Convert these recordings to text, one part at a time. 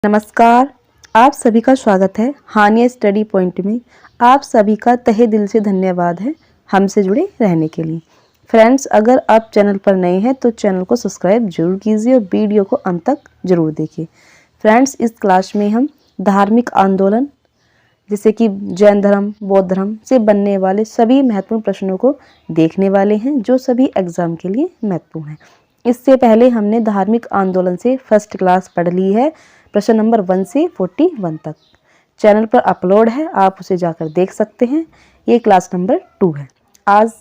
नमस्कार। आप सभी का स्वागत है हानिया स्टडी पॉइंट में। आप सभी का तहे दिल से धन्यवाद है हमसे जुड़े रहने के लिए। फ्रेंड्स, अगर आप चैनल पर नए हैं तो चैनल को सब्सक्राइब जरूर कीजिए और वीडियो को अंत तक जरूर देखिए। फ्रेंड्स, इस क्लास में हम धार्मिक आंदोलन जैसे कि जैन धर्म, बौद्ध धर्म से बनने वाले सभी महत्वपूर्ण प्रश्नों को देखने वाले हैं जो सभी एग्जाम के लिए महत्वपूर्ण हैं। इससे पहले हमने धार्मिक आंदोलन से फर्स्ट क्लास पढ़ ली है, प्रश्न नंबर 1 से 41 तक चैनल पर अपलोड है, आप उसे जाकर देख सकते हैं। ये क्लास नंबर 2 है। आज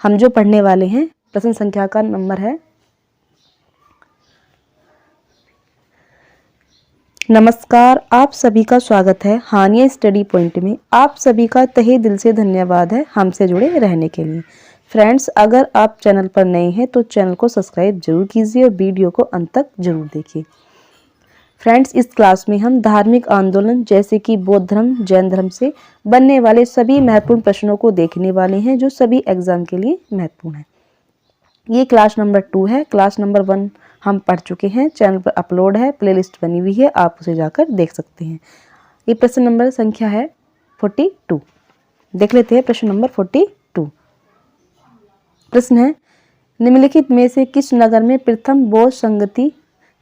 हम जो पढ़ने वाले हैं प्रश्न संख्या का नंबर है। नमस्कार, आप सभी का स्वागत है हानिया स्टडी पॉइंट में। आप सभी का तहे दिल से धन्यवाद है हमसे जुड़े रहने के लिए। फ्रेंड्स, अगर आप चैनल पर नए हैं तो चैनल को सब्सक्राइब जरूर कीजिए और वीडियो को अंत तक जरूर देखिए। फ्रेंड्स, इस क्लास में हम धार्मिक आंदोलन जैसे कि बौद्ध धर्म, जैन धर्म से बनने वाले सभी महत्वपूर्ण प्रश्नों को देखने वाले हैं जो सभी एग्जाम के लिए महत्वपूर्ण है। ये क्लास नंबर 2 है। क्लास नंबर 1 हम पढ़ चुके हैं, चैनल पर अपलोड है, प्लेलिस्ट बनी हुई है, आप उसे जाकर देख सकते हैं। ये प्रश्न नंबर संख्या है 42। देख लेते हैं प्रश्न नंबर 42। प्रश्न है, निम्नलिखित में से किस नगर में प्रथम बौद्ध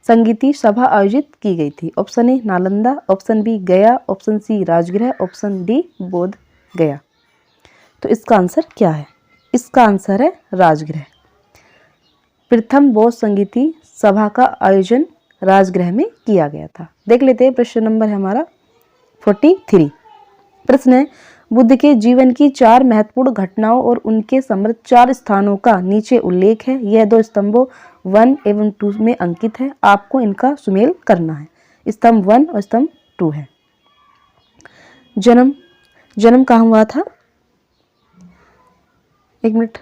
संगीति सभा आयोजित की गई थी? Option A Nalanda, option B Gaya, option C Rajgriha, option D Bodh Gaya. तो इसका आंसर क्या है? इसका आंसर है राजगृह। प्रथम बौद्ध संगीति सभा का आयोजन राजगृह में किया गया था। देख लेते हैं प्रश्न नंबर है हमारा 43। प्रश्न है, बुद्ध के जीवन की 4 महत्वपूर्ण घटनाओं और उनके समृद्ध 4 स्थानों का नीचे उल्लेख है। यह 2 स्तंभों 1 एवं 2 में अंकित है। आपको इनका सुमेल करना है। स्तंभ 1 और स्तंभ 2 है। जन्म कहाँ हुआ था? एक मिनट।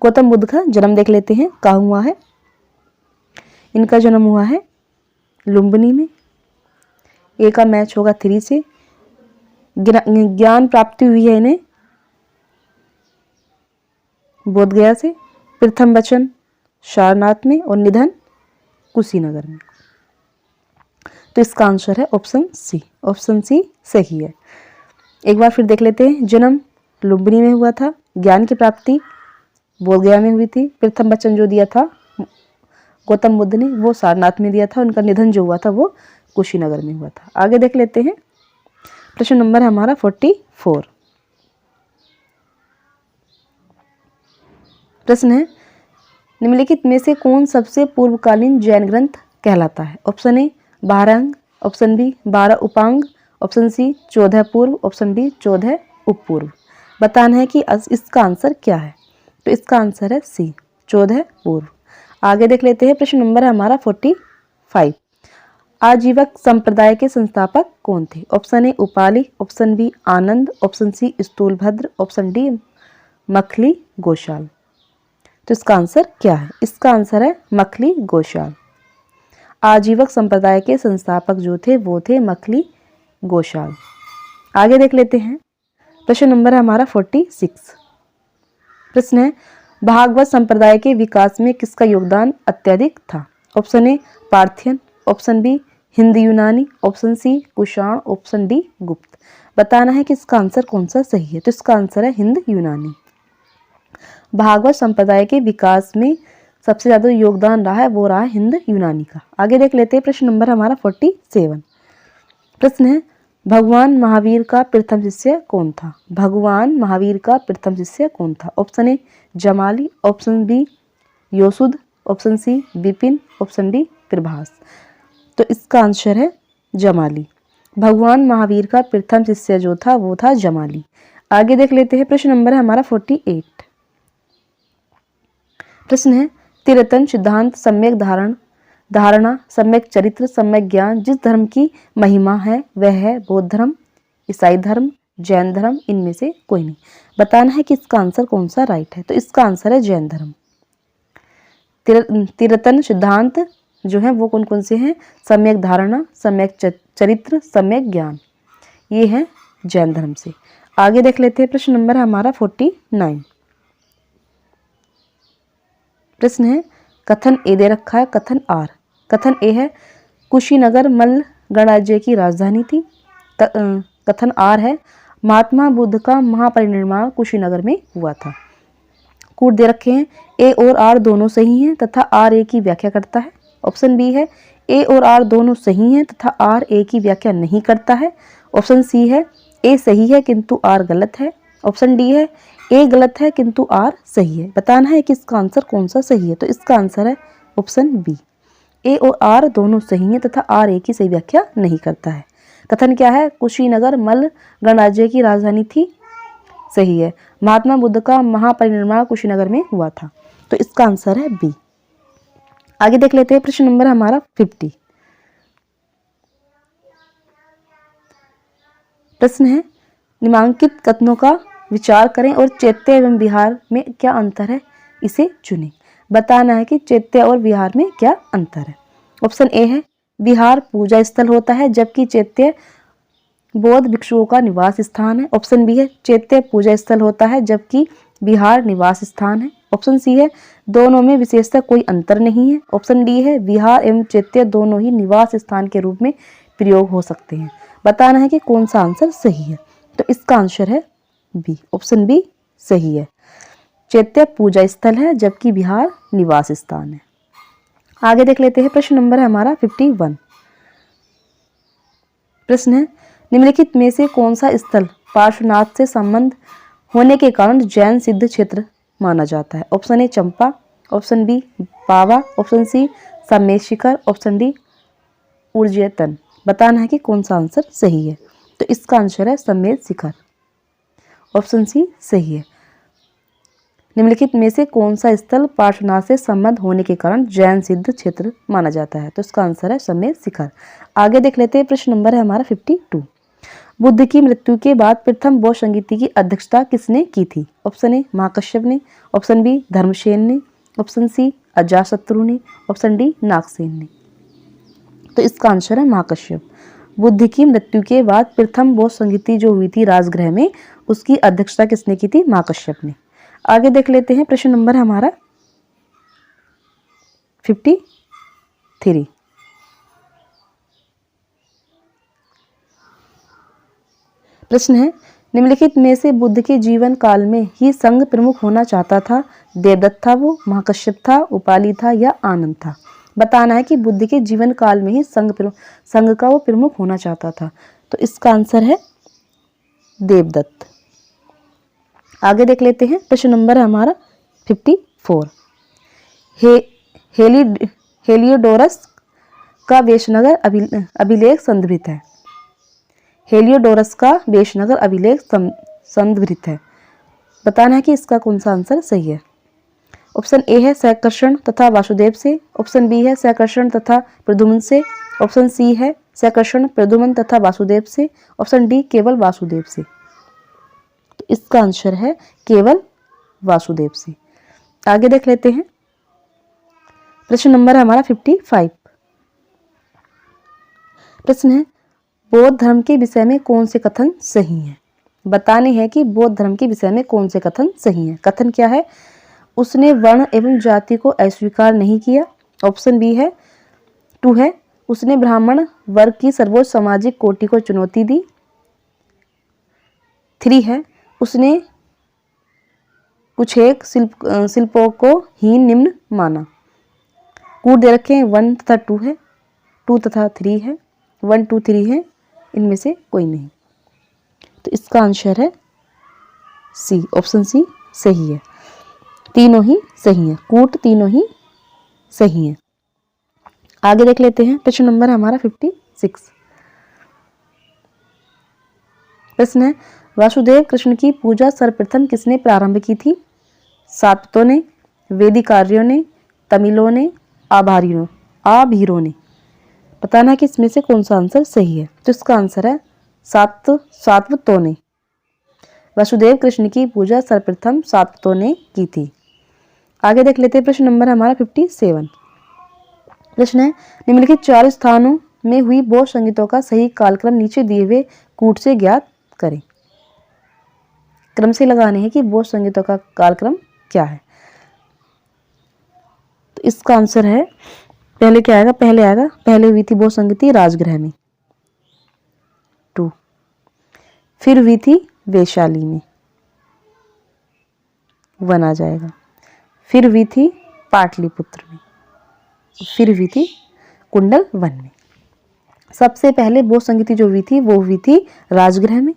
गौतम बुद्ध का जन्म देख लेते हैं कहाँ हुआ है। इनका जन्म हुआ है लुम्बिनी में। ए का मैच होगा 3 से। ज्ञान प्राप्ति हुई है इन्हें बोध गया से। प्रथम वचन सारनाथ में और निधन कुशीनगर में। तो इसका आंसर है ऑप्शन सी। ऑप्शन सी सही है। एक बार फिर देख लेते हैं। जन्म लुम्बिनी में हुआ था, ज्ञान की प्राप्ति बोध गया में हुई थी। प्रथम वचन जो दिया था गौतम बुद्ध ने वो सारनाथ में दिया था। उनका निधन जो हुआ था वो कुशीनगर में हुआ था। आगे देख लेते हैं। प्रश्न नंबर है हमारा 44। प्रश्न है, निम्नलिखित में से कौन सबसे पूर्वकालीन जैन ग्रंथ कहलाता है? ऑप्शन ए 12 अंग, ऑप्शन बी 12 उपांग, ऑप्शन सी 14 पूर्व, ऑप्शन डी 14 उपपूर्व। बताना है कि इसका आंसर क्या है। तो इसका आंसर है सी 14 पूर्व। आगे देख लेते हैं। प्रश्न नंबर है हमारा 45। आजीवक संप्रदाय के संस्थापक कौन थे? Option A Upali, option B Anand, option C Sthulabhadra, option D Makkhali Goshal. तो इसका आंसर क्या है? इसका आंसर है मखली गोशाल। आजीवक संप्रदाय के संस्थापक जो थे वो थे मखली गोशाल। आगे देख लेते हैं। प्रश्न नंबर है हमारा 46। प्रश्न है, भागवत संप्रदाय के विकास में किसका योगदान अत्यधिक था? Option A Parthian, option B हिंद यूनानी, option C Kushan, option D Gupta. बताना है कि इसका आंसर कौन सा सही है। तो इसका आंसर है हिंद यूनानी। भागवत संप्रदाय के विकास में सबसे ज्यादा योगदान रहा है वो रहा हिंद यूनानी का। आगे देख लेते हैं। प्रश्न नंबर हमारा 47। प्रश्न है, भगवान महावीर का प्रथम शिष्य कौन था? भगवान महावीर का प्रथम शिष्य कौन था? Option A Jamali, option B योसुद, option C Vipin, option D Prabhas. तो इसका आंसर है जमाली। भगवान महावीर का प्रथम शिष्य जो था वो था जमाली। आगे देख लेते हैं। प्रश्न नंबर है हमारा 48। प्रश्न है, तिरतन सिद्धांत, सम्यक धारणा, सम्यक चरित्र, सम्यक ज्ञान जिस धर्म की महिमा है वह है बौद्ध धर्म, ईसाई धर्म, जैन धर्म, इनमें से कोई नहीं। बताना है कि इसका आंसर कौन सा राइट है। तो इसका आंसर है जैन धर्म। तिरतन सिद्धांत जो है वो कौन कौन से हैं? सम्यक धारणा, सम्यक चरित्र, सम्यक ज्ञान, ये है जैन धर्म से। आगे देख लेते हैं। प्रश्न नंबर है हमारा 49। प्रश्न है कथन ए दे रखा है, कथन आर। कथन ए है कुशीनगर मल्ल गणराज्य की राजधानी थी। कथन आर है महात्मा बुद्ध का महापरिनिर्वाण कुशीनगर में हुआ था। कूट दे रखे हैं, ए और आर दोनों सही हैं तथा आर ए की व्याख्या करता है। ऑप्शन बी है ए और आर दोनों सही हैं तथा आर ए की व्याख्या नहीं करता है। ऑप्शन सी है ए सही है किंतु आर गलत है। ऑप्शन डी है ए गलत है किंतु आर सही है। बताना है कि इसका आंसर कौन सा सही है। तो इसका आंसर है ऑप्शन बी, ए और आर दोनों सही हैं तथा आर ए की सही व्याख्या नहीं करता है। कथन क्या है, कुशीनगर मल्ल गणराज्य की राजधानी थी, सही है। महात्मा बुद्ध का महापरिनिर्वाण कुशीनगर में हुआ था, तो इसका आंसर है बी। आगे देख लेते हैं प्रश्न नंबर हमारा 50। प्रश्न है निम्नलिखित कथनों का विचार करें और चैत्य एवं विहार में क्या अंतर है, इसे चुनें। बताना है कि चैत्य और विहार में क्या अंतर है। ऑप्शन ए है विहार पूजा स्थल होता है जबकि चैत्य बौद्ध भिक्षुओं का निवास स्थान है। ऑप्शन बी है चैत्य पूजा स्थल होता है जबकि विहार निवास स्थान है। ऑप्शन सी है दोनों में विशेषतः कोई अंतर नहीं है। ऑप्शन डी है विहार एवं चैत्य दोनों ही निवास स्थान के रूप में प्रयोग हो सकते हैं। बताना है कि कौन सा आंसर सही है। तो इसका आंसर है बी, ऑप्शन बी सही है। चैत्य पूजा स्थल है जबकि विहार निवास स्थान है। आगे देख लेते हैं प्रश्न नंबर है हमारा 51। प्रश्न है निम्नलिखित में से कौन सा स्थल पार्श्वनाथ से संबंध होने के कारण जैन सिद्ध क्षेत्र माना जाता है। Option A Champa, option B Pava, option C Sammed Shikhar, option D उर्जैतन। बताना है कि कौन सा आंसर सही है। तो इसका आंसर है समेत शिखर, ऑप्शन सी सही है। निम्नलिखित में से कौन सा स्थल पार्श्वनाथ से संबंध होने के कारण जैन सिद्ध क्षेत्र माना जाता है। तो इसका आंसर है समेत शिखर। आगे देख लेते हैं प्रश्न नंबर है हमारा 52। बुद्ध की मृत्यु के बाद प्रथम बौद्ध संगीति की अध्यक्षता किसने की थी। ऑप्शन ए महाकश्यप ने, ऑप्शन बी धर्मसेन ने, ऑप्शन सी अजातशत्रु ने, ऑप्शन डी नागसेन ने। तो इसका आंसर है महाकश्यप। बुद्ध की मृत्यु के बाद प्रथम बौद्ध संगीति जो हुई थी राजगृह में, उसकी अध्यक्षता किसने की थी, महाकश्यप ने। आगे देख लेते हैं प्रश्न नंबर हमारा 53। प्रश्न है निम्नलिखित में से बुद्ध के जीवन काल में ही संघ प्रमुख होना चाहता था। देवदत्त था वो, महाकश्यप था, उपाली था या आनंद था। बताना है कि बुद्ध के जीवन काल में ही संघ का वो प्रमुख होना चाहता था। तो इसका आंसर है देवदत्त। आगे देख लेते हैं प्रश्न नंबर है हमारा 54। हेलियोडोरस का वेशनगर अभिलेख संदर्भित है। हेलियोडोरस का वेशनगर अभिलेख संदर्भित है। बताना है कि इसका कौन सा आंसर सही है। ऑप्शन ए है सहकर्षण तथा वासुदेव से, ऑप्शन बी है सहकर्षण तथा प्रद्युम्न से, ऑप्शन सी है सहकर्षण प्रद्युम्न तथा वासुदेव से, ऑप्शन डी केवल वासुदेव से। तो इसका आंसर है केवल वासुदेव से। आगे देख लेते हैं प्रश्न नंबर है हमारा 55। प्रश्न है बौद्ध धर्म के विषय में कौन से कथन सही हैं। बताने हैं कि बौद्ध धर्म के विषय में कौन से कथन सही हैं। कथन क्या है, उसने वर्ण एवं जाति को अस्वीकार नहीं किया। ऑप्शन बी है 2 है उसने ब्राह्मण वर्ग की सर्वोच्च सामाजिक कोटि को चुनौती दी। 3 है उसने कुछ एक शिल्पों को हीन निम्न माना। कूट दे रखे हैं 1 तथा 2 है, 2 तथा 3 है, 1 2 3 है, इनमें से कोई नहीं। तो इसका आंसर है सी, ऑप्शन सी सही है। तीनों ही सही हैं, कूट तीनों ही सही हैं। आगे देख लेते हैं प्रश्न नंबर हमारा 56। प्रश्न है वासुदेव कृष्ण की पूजा सर्वप्रथम किसने प्रारंभ की थी। सातवतों ने, वेदिकार्यों ने, तमिलों ने, आभीरों ने। बताना है कि इसमें से कौन सा आंसर सही है। तो इसका आंसर है सातवतों ने। वासुदेव कृष्ण की पूजा सर्वप्रथम सातवतों ने की थी। आगे देख लेते हैं प्रश्न नंबर हमारा 57। प्रश्न है निम्नलिखित 4 स्थानों में हुई बौद्ध संगीतों का सही कालक्रम नीचे दिए हुए कूट से ज्ञात करें। क्रम से लगाने हैं कि बौद्ध संगीतों का कालक्रम क्या है। तो इसका आंसर है, पहले क्या आएगा, पहले हुई थी बहु संगति राजगृह में 2, फिर हुई थी वैशाली में 1 आ जाएगा, फिर हुई थी पाटलिपुत्र में, फिर हुई थी कुंडल 1 में। सबसे पहले बहु संगति जो हुई थी वो हुई थी राजगृह में,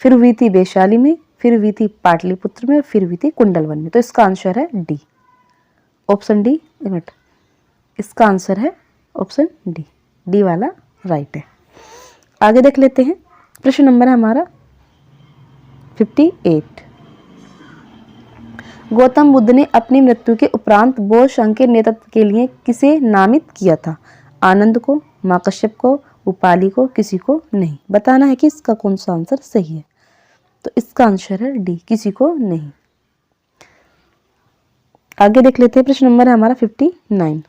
फिर हुई थी वैशाली में, फिर हुई थी पाटलिपुत्र में, फिर हुई थी कुंडल 1 में। तो इसका आंसर है डी, ऑप्शन डी। इसका आंसर है ऑप्शन डी, डी वाला राइट है। आगे देख लेते हैं, प्रश्न नंबर है हमारा 58। गौतम बुद्ध ने अपनी मृत्यु के उपरांत बौद्ध संघ के नेतृत्व के लिए किसे नामित किया था? आनंद को, मां कश्यप को, उपाली को, किसी को नहीं। बताना है कि इसका कौन सा आंसर सही है। तो इसका आंसर है डी, किसी को नहीं। आगे देख लेते हैं, प्रश्न नंबर है हमारा 59।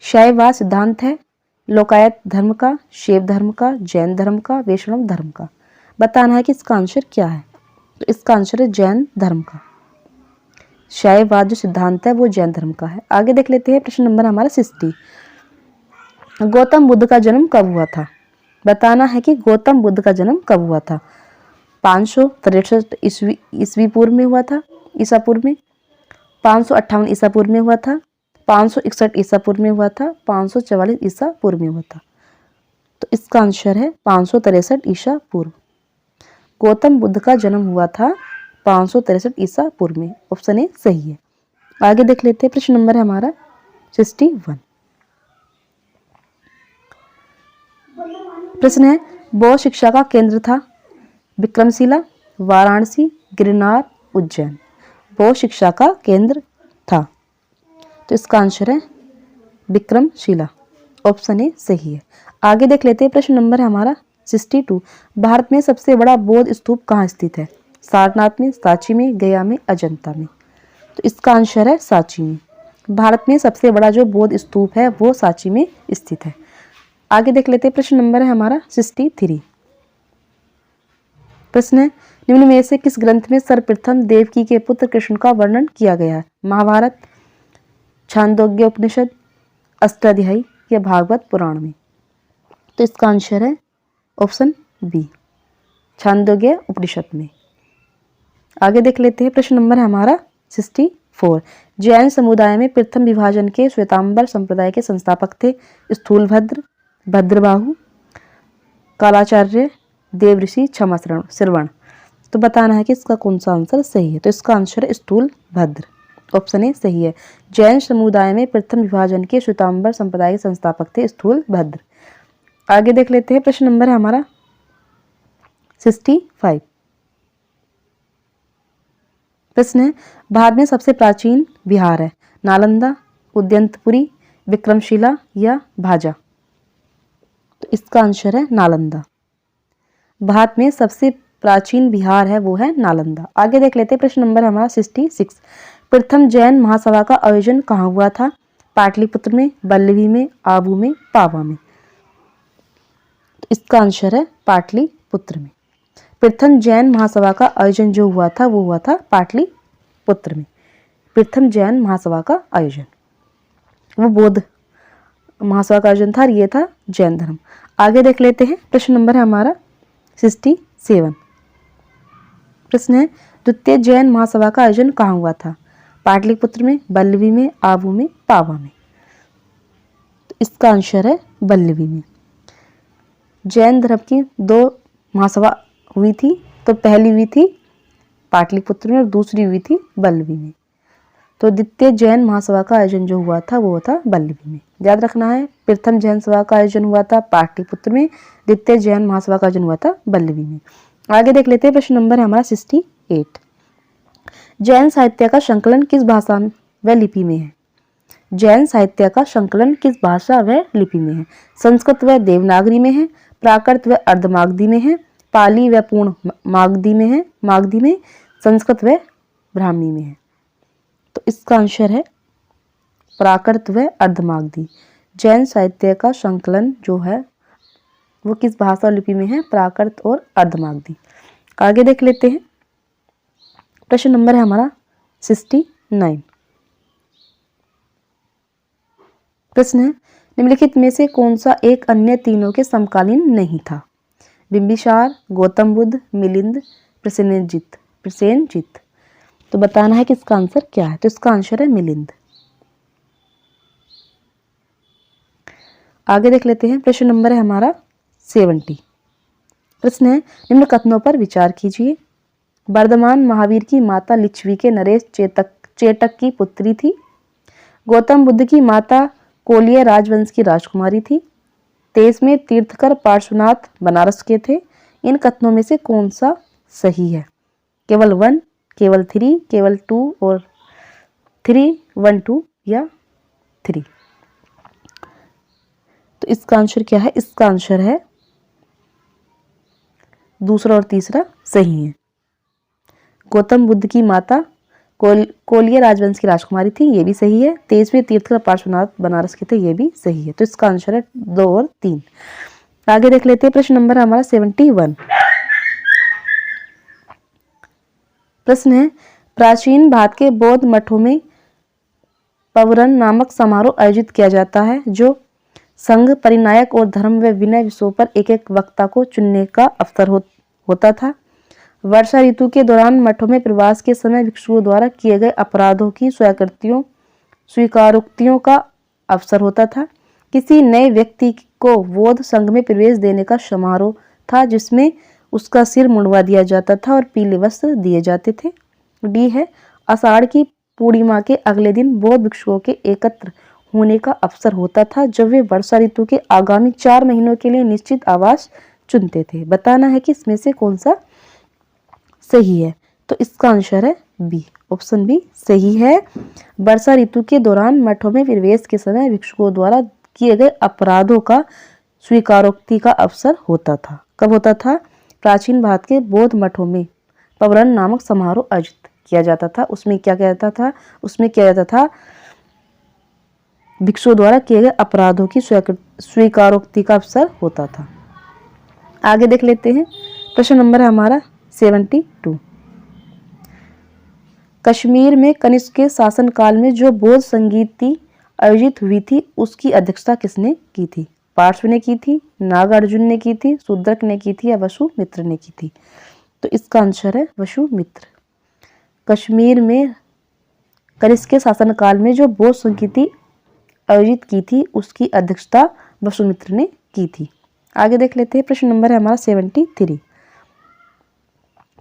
शैववाद सिद्धांत है लोकायत धर्म का, शैव धर्म का, जैन धर्म का, वैष्णव धर्म का। बताना है कि इसका आंसर क्या है। तो इसका आंसर है जैन धर्म का। शैववाद जो सिद्धांत है वो जैन धर्म का है। आगे देख लेते हैं, प्रश्न नंबर हमारा 60। गौतम बुद्ध का जन्म कब हुआ था? बताना है कि गौतम बुद्ध का जन्म कब हुआ था। 563 ईस्वी पूर्व में हुआ था, ईसा पूर्व में, 558 ईसा पूर्व में हुआ था, 561 ईसा पूर्व में हुआ था, 544 ईसा पूर्व में हुआ था। तो इसका आंसर है 563 ईसा पूर्व। गौतम बुद्ध का जन्म हुआ था 563 ईसा पूर्व में, ऑप्शन ए सही है। आगे देख लेते हैं, प्रश्न नंबर है हमारा 61। प्रश्न है, बौद्ध शिक्षा का केंद्र था विक्रमशिला, वाराणसी, गिरनार, उज्जैन। बौद्ध शिक्षा का केंद्र था, तो इसका आंसर है विक्रमशिला, ऑप्शन ए सही है। आगे देख लेते हैं, प्रश्न नंबर है हमारा 62। भारत में सबसे बड़ा बौद्ध स्तूप कहाँ स्थित है? सारनाथ में, सांची में, गया में, अजंता में। तो इसका आंसर है सांची में। भारत में सबसे बड़ा जो बौद्ध स्तूप है वो सांची में स्थित है। आगे देख लेते हैं, प्रश्न नंबर है हमारा 63। प्रश्न है, निम्न में से किस ग्रंथ में सर्वप्रथम देवकी के पुत्र कृष्ण का वर्णन किया गया है? महाभारत, छांदोग्य उपनिषद, अष्टाध्यायी या भागवत पुराण में। तो इसका आंसर है ऑप्शन बी, छांदोग्य उपनिषद में। आगे देख लेते हैं, प्रश्न नंबर है हमारा 64। जैन समुदाय में प्रथम विभाजन के श्वेतांबर संप्रदाय के संस्थापक थे स्थूलभद्र, भद्रबाहु, कालाचार्य, देवऋषि, क्षमा श्रवण। तो बताना है कि इसका कौन सा आंसर सही है। तो इसका आंसर है स्थूलभद्र, ऑप्शन ए सही है। जैन समुदाय में प्रथम विभाजन के श्वेतांबर संप्रदाय के संस्थापक थे स्थूलभद्र। आगे देख लेते हैं, प्रश्न नंबर है हमारा 65। प्रश्न है, भारत में सबसे प्राचीन विहार है नालंदा, उद्यंतपुरी, विक्रमशिला या भाजा। तो इसका आंसर है नालंदा। भारत में सबसे प्राचीन विहार है वो है नालंदा। आगे देख लेते हैं, प्रश्न नंबर हमारा 66। प्रथम जैन महासभा का आयोजन कहाँ हुआ था? पाटलिपुत्र में, बल्लभी में, आबू में, पावा में। तो इसका आंसर है पाटलिपुत्र में। प्रथम जैन महासभा का आयोजन जो हुआ था वो हुआ था पाटलिपुत्र में। प्रथम जैन महासभा का आयोजन, वो बौद्ध महासभा का आयोजन था, ये था जैन धर्म। आगे देख लेते हैं, प्रश्न नंबर है हमारा 67। प्रश्न है, द्वितीय जैन महासभा का आयोजन कहाँ हुआ था? पाटलिपुत्र में, बल्लभी में, आबू में, पावा में। तो इसका आंसर है बल्लभी में। जैन धर्म की 2 महासभा हुई थी, तो पहली हुई थी पाटलिपुत्र में और दूसरी हुई थी बल्लभी में। तो द्वितीय जैन महासभा का आयोजन जो हुआ था वो था बल्लभी में। याद रखना है, प्रथम जैन सभा का आयोजन हुआ था पाटलिपुत्र में, द्वितीय जैन महासभा का आयोजन हुआ था बल्लभी में। आगे देख लेते हैं, प्रश्न नंबर है हमारा 68। जैन साहित्य का संकलन किस भाषा व लिपि में है? जैन साहित्य का संकलन किस भाषा व लिपि में है? संस्कृत व देवनागरी में है, प्राकृत व अर्धमागधी में है, पाली व पूर्ण मागधी में है, मागधी में, संस्कृत व ब्राह्मी में है। तो इसका आंसर है प्राकृत व अर्धमागधी। जैन साहित्य का संकलन जो है वो किस भाषा और लिपि में है? प्राकृत और अर्धमागधी। आगे देख लेते हैं, प्रश्न नंबर है हमारा 69। प्रश्न है निम्नलिखित में से कौन सा एक अन्य तीनों के समकालीन नहीं था? बिंबिसार, गौतम बुद्ध, मिलिंद, प्रसेनजित। तो बताना है कि इसका आंसर क्या है। तो इसका आंसर है मिलिंद। आगे देख लेते हैं। प्रश्न नंबर है हमारा 70। प्रश्न है निम्न कथनों पर विचार कीजिए। वर्धमान महावीर की माता लिच्छवी के नरेश चेटक की पुत्री थी। गौतम बुद्ध की माता कोलिय राजवंश की राजकुमारी थी। 23वें तीर्थकर पार्श्वनाथ बनारस के थे। इन कथनों में से कौन सा सही है? केवल 1, केवल 3, केवल 2 और 3, 1, 2 या 3। तो इसका आंसर क्या है? इसका आंसर है दूसरा और तीसरा सही है। गौतम बुद्ध की माता कोलिय राजवंश की राजकुमारी थी, ये भी सही है। 23वें तीर्थकर पार्श्वनाथ बनारस के थे, ये भी सही है। तो इसका आंसर है 2 और 3। आगे देख लेते हैं। प्रश्न नंबर हमारा 71। प्रश्न है प्राचीन भारत के बौद्ध मठों में पवरन नामक समारोह आयोजित किया जाता है जो संघ, परिनायक और धर्म व विनय विषयों पर एक एक वक्ता को चुनने का अवसर होता था। वर्षा ऋतु के दौरान मठों में प्रवास के समय भिक्षुओं द्वारा किए गए अपराधों की स्वीकारोक्तियों का अवसर होता था। किसी नए व्यक्ति को बौद्ध संघ में प्रवेश देने का समारोह था जिसमें उसका सिर मुंडवा दिया जाता था और पीले वस्त्र दिए जाते थे। डी है आषाढ़ की पूर्णिमा के अगले दिन बौद्ध भिक्षुओं के एकत्र होने का अवसर होता था जब वे वर्षा ऋतु के आगामी 4 महीनों के लिए निश्चित आवास चुनते थे। बताना है कि इसमें से कौन सा सही है। तो इसका आंसर है बी, ऑप्शन बी सही है। वर्षा ऋतु के दौरान मठों में प्रवेश के समय भिक्षुओं द्वारा किए गए अपराधों का स्वीकारोक्ति का अवसर होता था। कब होता था? प्राचीन भारत के बौद्ध मठों में पवरन नामक समारोह आयोजित किया जाता था। उसमें क्या कहता था? उसमें किया जाता था भिक्षुओं द्वारा किए गए अपराधों की स्वीकारोक्ति का अवसर होता था। आगे देख लेते हैं। प्रश्न नंबर है हमारा 72। कश्मीर में कनिष्क के शासनकाल में जो बौद्ध संगीति आयोजित हुई थी उसकी अध्यक्षता किसने की थी? पार्श्व ने की थी, नागार्जुन ने की थी, शूद्रक ने की थी या वसुमित्र ने की थी? तो इसका आंसर है वसुमित्र। कश्मीर में कनिष्क के शासनकाल में जो बौद्ध संगीति आयोजित की थी उसकी अध्यक्षता वसुमित्र ने की थी। आगे देख लेते हैं। प्रश्न नंबर है हमारा 73।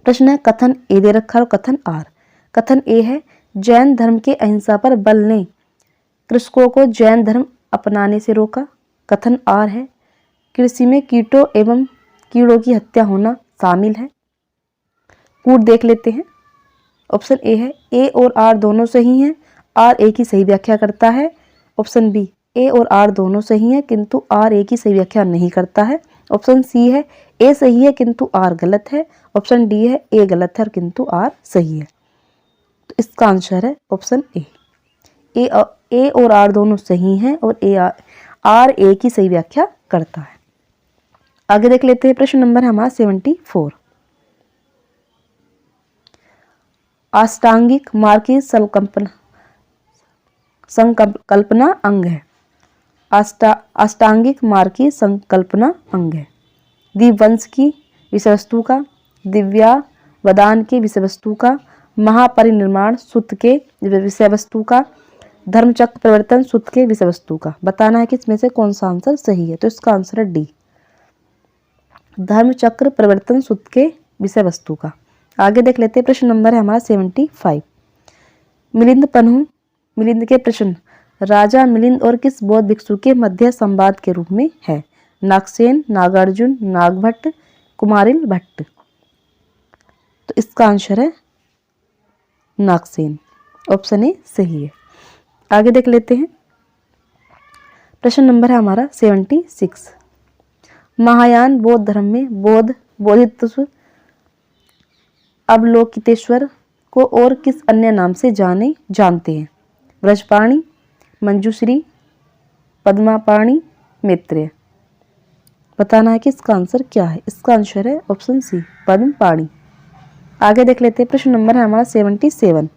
प्रश्न है कथन ए दे रखा और कथन आर। कथन ए है जैन धर्म के अहिंसा पर बल ने कृषकों को जैन धर्म अपनाने से रोका। कथन आर है कृषि में कीटों एवं कीड़ों की हत्या होना शामिल है। कूट देख लेते हैं। ऑप्शन ए है ए और आर दोनों सही हैं, आर ए की सही व्याख्या करता है। ऑप्शन बी ए और आर दोनों सही हैं किंतु आर ए की सही व्याख्या नहीं करता है। ऑप्शन सी है ए सही है किंतु आर गलत है। ऑप्शन डी है ए गलत है किंतु आर सही है। तो इसका आंसर है ऑप्शन ए। ए और आर दोनों सही हैं और आर ए की सही व्याख्या करता है। आगे देख लेते हैं। प्रश्न नंबर है हमारा 74। अष्टांगिक मार्ग की संकल्पना अंग है। अष्टांगिक मार्ग की संकल्पना अंग है। दीपवंश की विषय वस्तु का, दिव्यावदान के विषय वस्तु का, महापरिनिर्माण सूत्र के विषय वस्तु का, धर्मचक्र प्रवर्तन सूत्र के विषय वस्तु का। बताना है कि इसमें से कौन सा आंसर सही है। तो इसका आंसर है डी, धर्मचक्र प्रवर्तन सूत्र के विषय वस्तु का। आगे देख लेते हैं। प्रश्न नंबर है हमारा 75। मिलिंद के प्रश्न राजा मिलिंद और किस बौद्ध भिक्षु के मध्य संवाद के रूप में है? नागसेन, नागार्जुन, नागभट्ट, कुमारिल भट्ट। तो इसका आंसर है नागसेन। ऑप्शन ए सही है। आगे देख लेते हैं। प्रश्न नंबर है हमारा 76। महायान बौद्ध धर्म में बोधित्व अवलोकितेश्वर को और किस अन्य नाम से जानते हैं? ब्रजपाणि, मंजूश्री, पद्मापाणि, मैत्रेय। बताना है कि इसका आंसर क्या है। इसका आंसर है ऑप्शन सी, पद्मपाणि। आगे देख लेते हैं। प्रश्न नंबर है हमारा 77।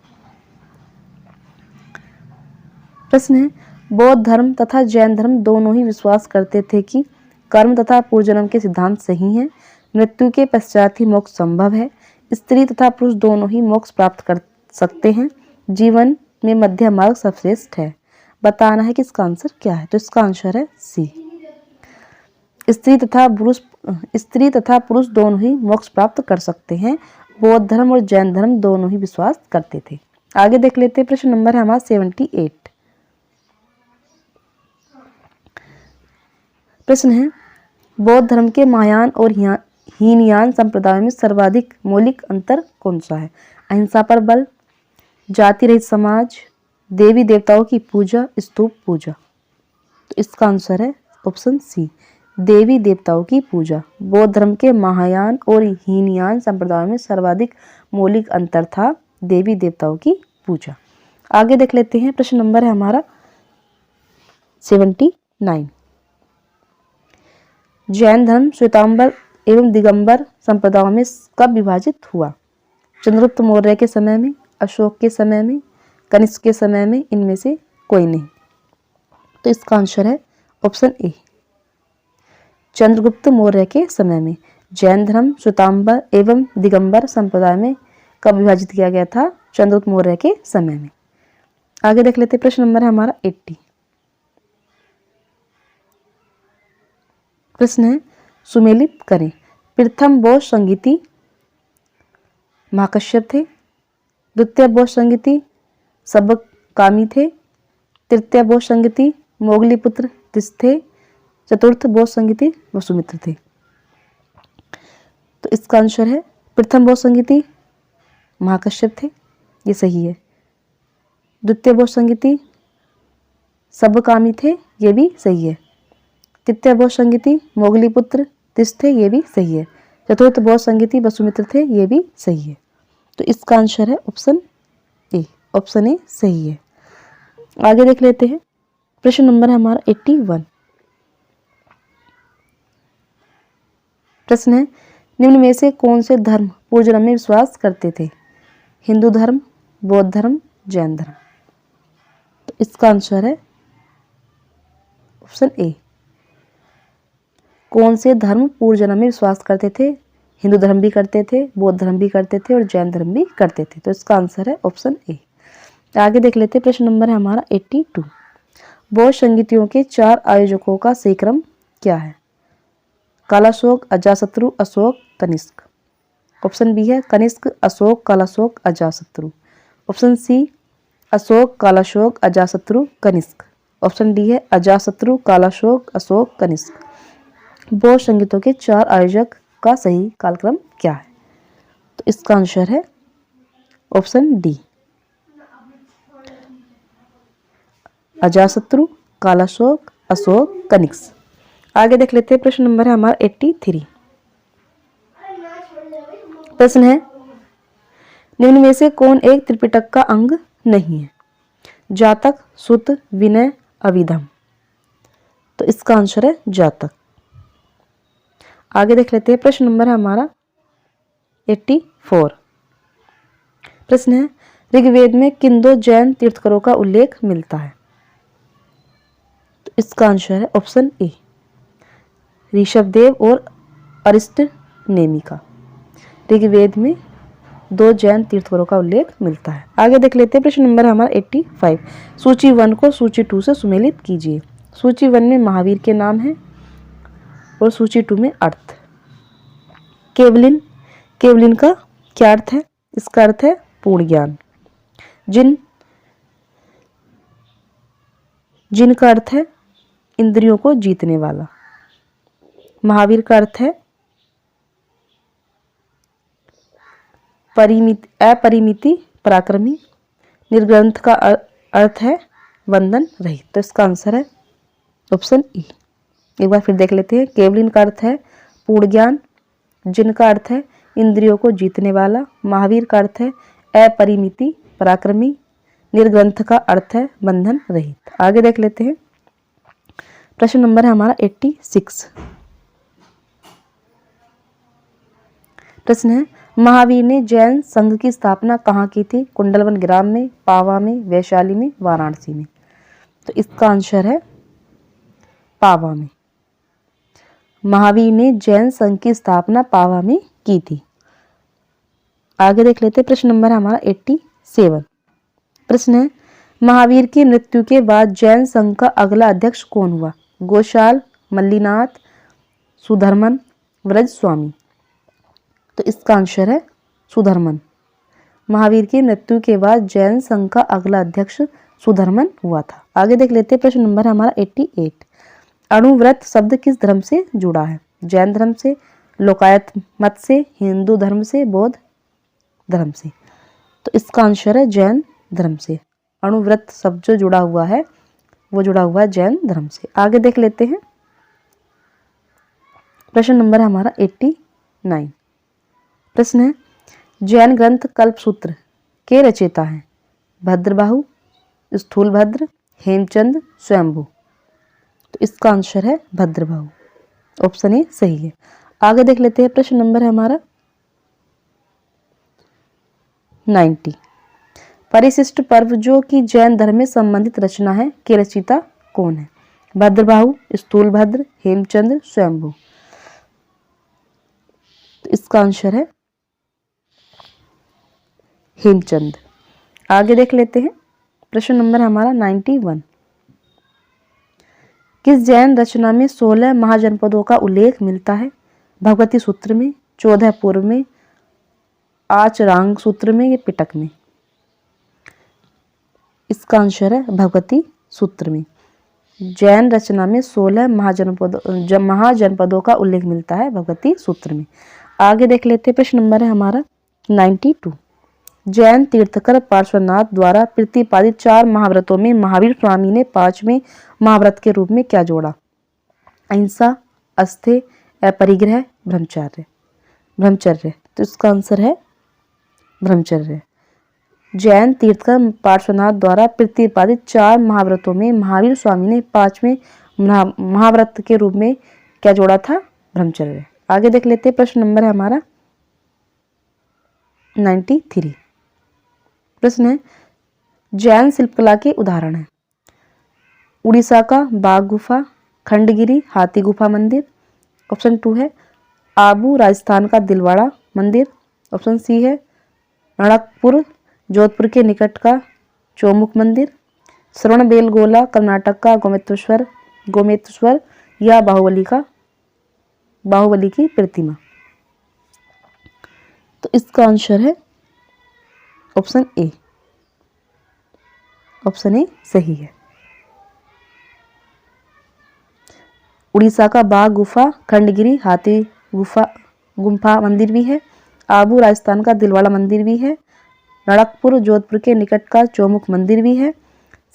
प्रश्न है, बौद्ध धर्म तथा जैन धर्म दोनों ही विश्वास करते थे कि कर्म तथा पूर्वजन्म के सिद्धांत सही हैं, मृत्यु के पश्चात ही मोक्ष संभव है, स्त्री तथा पुरुष दोनों ही मोक्ष प्राप्त कर सकते हैं, जीवन में मध्य मार्ग सर्वश्रेष्ठ है। बताना है कि इसका आंसर क्या है। तो इसका आंसर है सी। स्त्री तथा पुरुष दोनों ही मोक्ष प्राप्त कर सकते हैं। बौद्ध धर्म और जैन धर्म दोनों ही विश्वास करते थे। आगे देख लेते हैं, प्रश्न नंबर है हमारा 78। प्रश्न है, बौद्ध धर्म के महायान और हीनयान संप्रदायों में सर्वाधिक मौलिक अंतर कौन सा है? अहिंसा पर बल, जाति रहित समाज, देवी देवताओं की पूजा, स्तूप पूजा। तो इसका आंसर है ऑप्शन सी, देवी देवताओं की पूजा। बौद्ध धर्म के महायान और हीनयान संप्रदायों में सर्वाधिक मौलिक अंतर था देवी देवताओं की पूजा। आगे देख लेते हैं, प्रश्न नंबर है हमारा 79। जैन धर्म श्वेतांबर एवं दिगंबर संप्रदायों में कब विभाजित हुआ? चंद्रगुप्त मौर्य के समय में, अशोक के समय में, कनिष्क के समय में, इनमें से कोई नहीं। तो इसका आंसर है ऑप्शन ए, चंद्रगुप्त मौर्य के समय में। जैन धर्म श्वेतांबर एवं दिगंबर संप्रदाय में कब विभाजित किया गया था? चंद्रगुप्त मौर्य के समय में। आगे देख लेते हैं, प्रश्न नंबर है हमारा 80। प्रश्न है, सुमेलित करें। प्रथम बौद्ध संगीति महाकश्यप थे, द्वितीय बौद्ध संगीति सबकामी थे, तृतीय बौद्ध संगीति मोगलीपुत्र तिस थे, चतुर्थ बौद्ध संगीति वसुमित्र थे। तो इसका आंसर है प्रथम बौद्ध संगीति महाकश्यप थे, ये सही है। द्वितीय बौद्ध संगीति सबकामी थे, ये भी सही है। तृतीय बौद्ध संगीति मोगलीपुत्र तिस थे, ये भी सही है। चतुर्थ बौद्ध संगीति वसुमित्र थे, ये भी सही है। तो इसका आंसर है ऑप्शन ए, ऑप्शन ए सही है। आगे देख लेते हैं, प्रश्न नंबर है हमारा 81। प्रश्न है, निम्न में से कौन से धर्म पूर्वजन्म में विश्वास करते थे? हिंदू धर्म, बौद्ध धर्म, जैन धर्म। तो इसका आंसर है ऑप्शन ए, कौन से धर्म पूर्वजन्म में विश्वास करते थे? हिंदू धर्म भी करते थे, बौद्ध धर्म भी करते थे और जैन धर्म भी करते थे। तो इसका आंसर है ऑप्शन ए। आगे देख लेते हैं, प्रश्न नंबर है हमारा 82। बौद्ध संगीतियों के 4 आयोजकों का सही क्रम क्या है? कालाशोक, अजातशत्रु, अशोक, कनिष्क। ऑप्शन बी है Kanishka, Ashoka, Kalashoka, Ajatashatru. Option C Ashoka, Kalashoka, Ajatashatru, Kanishka. Option D है अजातशत्रु, कालाशोक, अशोक, कनिष्क। बौद्ध संगीतों के 4 आयोजक का सही कालक्रम क्या है? तो इसका आंसर है ऑप्शन डी, अजातशत्रु, कालाशोक, अशोक, कनिष्क। आगे देख लेते हैं, प्रश्न नंबर है हमारा 83। प्रश्न है, निम्न में से कौन एक त्रिपिटक का अंग नहीं है? जातक, सुत, विनय, अभिधम। तो इसका आंसर है जातक। आगे देख लेते हैं, प्रश्न नंबर है हमारा 84। प्रश्न है, ऋग्वेद में किन 2 जैन तीर्थंकरों का उल्लेख मिलता है? तो इसका आंसर है ऑप्शन ए, ऋषभदेव और अरिष्टनेमि का। ऋग्वेद में 2 जैन तीर्थंकरों का उल्लेख मिलता है। आगे देख लेते हैं, प्रश्न नंबर है हमारा 85। सूची 1 को सूची 2 से सुमेलित कीजिए। सूची 1 में महावीर के नाम है और सूची 2 में अर्थ। केवलिन, केवलिन का क्या अर्थ है? इसका अर्थ है पूर्ण ज्ञान। जिन का अर्थ है इंद्रियों को जीतने वाला। महावीर का अर्थ है अपरिमिति पराक्रमी। निर्ग्रंथ का अर्थ है बंधन रहित। तो इसका आंसर है ऑप्शन ई। एक बार फिर देख लेते हैं, केवलिन का अर्थ है पूर्ण ज्ञान, जिन का अर्थ है इंद्रियों को जीतने वाला, महावीर का अर्थ है अपरिमिति पराक्रमी, निर्ग्रंथ का अर्थ है बंधन रहित। आगे देख लेते हैं, प्रश्न नंबर है हमारा 86। प्रश्न है, महावीर ने जैन संघ की स्थापना कहाँ की थी? कुंडलवन ग्राम में, पावा में, वैशाली में, वाराणसी में। तो इसका आंसर है पावा में। महावीर ने जैन संघ की स्थापना पावा में की थी। आगे देख लेते हैं, प्रश्न नंबर हमारा 87। प्रश्न है, महावीर की मृत्यु के बाद जैन संघ का अगला अध्यक्ष कौन हुआ? गोशाल, मल्लीनाथ, सुधर्मन, व्रज स्वामी। तो इसका आंसर है सुधर्मन। महावीर की मृत्यु के बाद जैन संघ का अगला अध्यक्ष सुधर्मन हुआ था। आगे देख लेते हैं, प्रश्न नंबर हमारा 88। अणुव्रत शब्द किस धर्म से जुड़ा है? जैन धर्म से, लोकायत मत से, हिंदू धर्म से, बौद्ध धर्म से। तो इसका आंसर है जैन धर्म से। अणुव्रत शब्द जो जुड़ा हुआ है वो जुड़ा हुआ है जैन धर्म से। आगे देख लेते हैं, प्रश्न नंबर हमारा 89। प्रश्न है, जैन ग्रंथ कल्पसूत्र के रचयिता हैं? भद्रबाहु, स्थूलभद्र, हेमचंद, स्वयंभू। तो इसका आंसर है भद्रबाहु। ऑप्शन ए सही है। आगे देख लेते हैं, प्रश्न नंबर है हमारा 90। परिशिष्ट पर्व जो कि जैन धर्म में संबंधित रचना है के रचयिता कौन है? भद्रबाहु, स्थूलभद्र, हेमचंद, स्वयंभू। तो इसका आंसर है हेमचंद। आगे देख लेते हैं, प्रश्न नंबर हमारा 91। किस जैन रचना में 16 महाजनपदों का उल्लेख मिलता है? भगवती सूत्र में, 14 पूर्व में, आचरांग सूत्र में या पिटक में। इसका आंसर है भगवती सूत्र में। जैन रचना में 16 महाजनपदों का उल्लेख मिलता है भगवती सूत्र में। आगे देख लेते हैं, प्रश्न नंबर है हमारा 92। जैन तीर्थकर पार्श्वनाथ द्वारा प्रतिपादित 4 महाव्रतों में महावीर स्वामी ने 5वें महाव्रत के रूप में क्या जोड़ा? अहिंसा, अस्तेय, अपरिग्रह, ब्रह्मचर्य। ब्रह्मचर्य। तो इसका आंसर है ब्रह्मचर्य। जैन तीर्थकर पार्श्वनाथ द्वारा प्रतिपादित 4 महाव्रतों में महावीर स्वामी ने 5वें महाव्रत के रूप में क्या जोड़ा था? ब्रह्मचर्य। आगे देख लेते हैं, प्रश्न नंबर है हमारा 93। प्रश्न है, जैन शिल्पकला के उदाहरण है? उड़ीसा का बाघ गुफा, खंडगिरी हाथी गुफा मंदिर। ऑप्शन 2 है आबू राजस्थान का दिलवाड़ा मंदिर। ऑप्शन सी है रणकपुर जोधपुर के निकट का चौमुख मंदिर। श्रवणबेलगोला कर्नाटक का गोमेश्वर या बाहुबली की प्रतिमा। तो इसका आंसर है ऑप्शन ए। ऑप्शन ए सही है। उड़ीसा का बाघ गुफा, खंडगिरी हाथी गुफा मंदिर भी है। आबू राजस्थान का दिलवाड़ा मंदिर भी है। रणकपुर जोधपुर के निकट का चौमुख मंदिर भी है।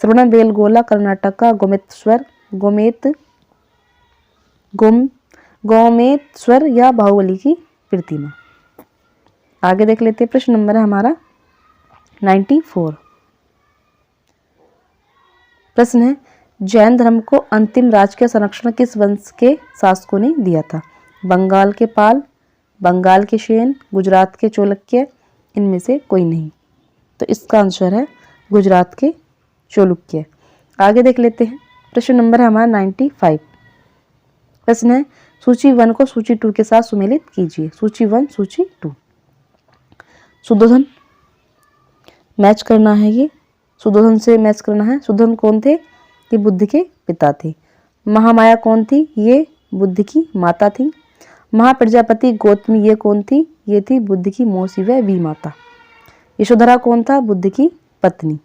श्रवणबेलगोला कर्नाटक का गोमेश्वर या बाहुबली की प्रतिमा। आगे देख लेते हैं, प्रश्न नंबर है हमारा 94। प्रश्न है, जैन धर्म को अंतिम राजकीय संरक्षण किस वंश के शासकों ने दिया था? बंगाल के पाल, बंगाल के सेन, गुजरात के चालुक्य, इनमें से कोई नहीं। तो इसका आंसर है गुजरात के चालुक्य। आगे देख लेते हैं, प्रश्न नंबर है हमारा 95। प्रश्न है, सूची 1 को सूची 2 के साथ सुमेलित कीजिए। सूची 1 सूची 2। सुद्धोधन मैच करना है, ये सुद्धोधन से मैच करना है। सुद्धोधन कौन थे? ये बुद्ध के पिता थे। महामाया कौन थी? ये बुद्ध की माता थी। महाप्रजापति गौतमी ये कौन थी? ये थी बुद्ध की मौसी व वी माता। यशोधरा कौन था? बुद्ध की पत्नी।